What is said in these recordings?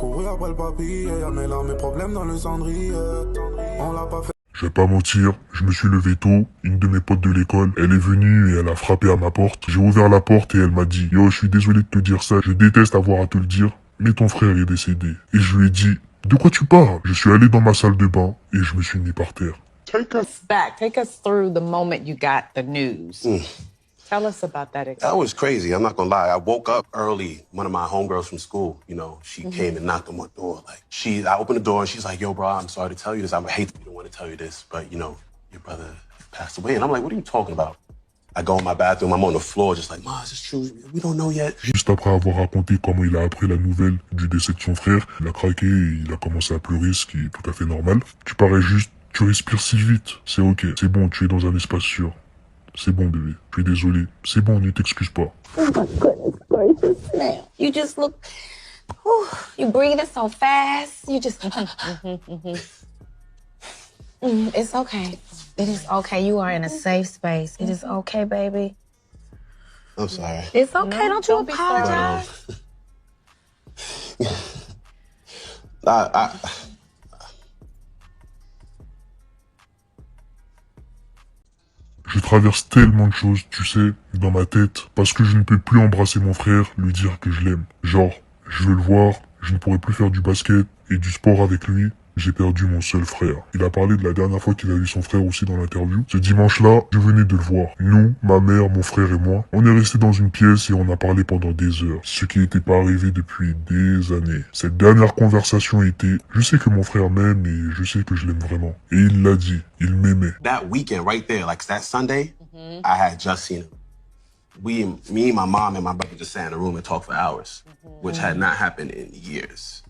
couru après le papy, mais là mes problèmes dans le cendrier. On l'a pas fait. Je vais pas mentir, je me suis levé tôt, une de mes potes de l'école, elle est venue et elle a frappé à ma porte. J'ai ouvert la porte et elle m'a dit « Yo, je suis désolé de te dire ça, je déteste avoir à te le dire, mais ton frère est décédé. » Et je lui ai dit « De quoi tu parles ?» Je suis allé dans ma salle de bain et je me suis mis par terre. Take us through the moment you got the news. Tell us about that experience. That was crazy. I'm not gonna lie. I woke up early. One of my homegirls from school, you know, she came and knocked on my door. I opened the door and she's like, "Yo, bro, I'm sorry to tell you this. I hate to want to tell you this, but you know, your brother passed away." And I'm like, "What are you talking about?" I go in my bathroom. I'm on the floor, just like, "Ma, is this true? We don't know yet." Juste après avoir raconté comment il a appris la nouvelle du décès de son frère, il a craqué et il a commencé à pleurer, ce qui est tout à fait normal. Tu parais juste, tu respires si vite. C'est ok, c'est bon, tu es dans un espace sûr. C'est bon, bébé. Je suis désolé. C'est bon, ne t'excuse pas. Oh my goodness gracious, now. You just look, you breathing so fast. You just, it's okay. It is okay. You are in a safe space. It is okay, baby. I'm sorry. It's okay. Don't you don't be sorry. apologize. Je traverse tellement de choses, tu sais, dans ma tête, parce que je ne peux plus embrasser mon frère, lui dire que je l'aime. Genre, je veux le voir, je ne pourrai plus faire du basket et du sport avec lui. J'ai perdu mon seul frère. Il a parlé de la dernière fois qu'il a vu son frère aussi dans l'interview. Ce dimanche-là, je venais de le voir. Nous, ma mère, mon frère et moi, on est restés dans une pièce et on a parlé pendant des heures. Ce qui n'était pas arrivé depuis des années. Cette dernière conversation était, je sais que mon frère m'aime et je sais que je l'aime vraiment. Et il l'a dit, il m'aimait. That weekend right there, like that Sunday, I had just seen him. Me, my mom, and my brother just sat in a room and talked for hours, which had not happened in years.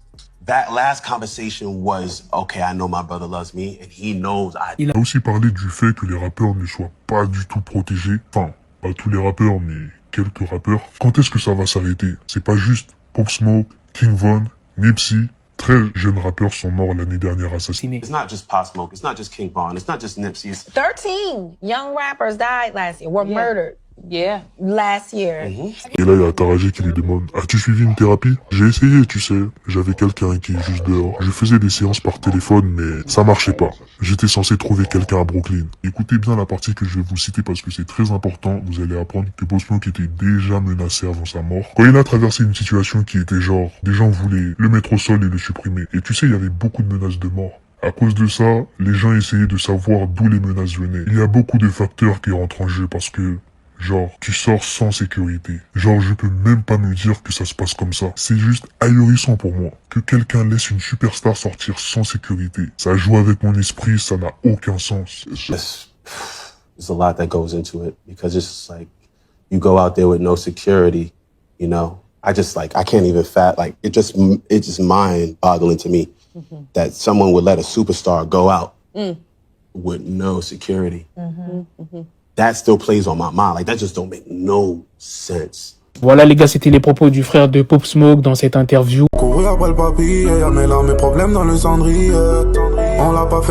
That last conversation was, okay, I know my brother loves me, and he knows I do. Il a aussi parlé du fait que les rappeurs ne soient pas du tout protégés. Enfin, pas tous les rappeurs, mais quelques rappeurs. Quand est-ce que ça va s'arrêter? C'est pas juste Pop Smoke, King Von, Nipsey. 13 jeunes rappeurs sont morts l'année dernière assassinés. It's not just Pop Smoke, it's not just King Von, it's not just Nipsey. 13 young rappers died last year, were murdered Yeah. last year. Et là, il y a Taraji qui lui demande « As-tu suivi une thérapie ?» J'ai essayé, tu sais. J'avais quelqu'un qui est juste dehors. Je faisais des séances par téléphone, mais ça marchait pas. J'étais censé trouver quelqu'un à Brooklyn. Écoutez bien la partie que je vais vous citer parce que c'est très important. Vous allez apprendre que Pop Smoke était déjà menacé avant sa mort. Quand il a traversé une situation qui était genre, des gens voulaient le mettre au sol et le supprimer. Et tu sais, il y avait beaucoup de menaces de mort. À cause de ça, les gens essayaient de savoir d'où les menaces venaient. Il y a beaucoup de facteurs qui rentrent en jeu parce que genre, tu sors sans sécurité. Genre, je peux même pas me dire que ça se passe comme ça. C'est juste ahurissant pour moi. Que quelqu'un laisse une superstar sortir sans sécurité. Ça joue avec mon esprit, ça n'a aucun sens. There's a lot that goes into it because it's just like you go out there with no security, you know. I can't even it's just mind-boggling to me that someone would let a superstar go out with no security. That still plays on my mind. Like, that just don't make no sense. Voilà les gars, c'était les propos du frère de Pop Smoke dans cette interview. Couru après le papy, mais là mes problèmes dans le cendrier. On l'a pas fait.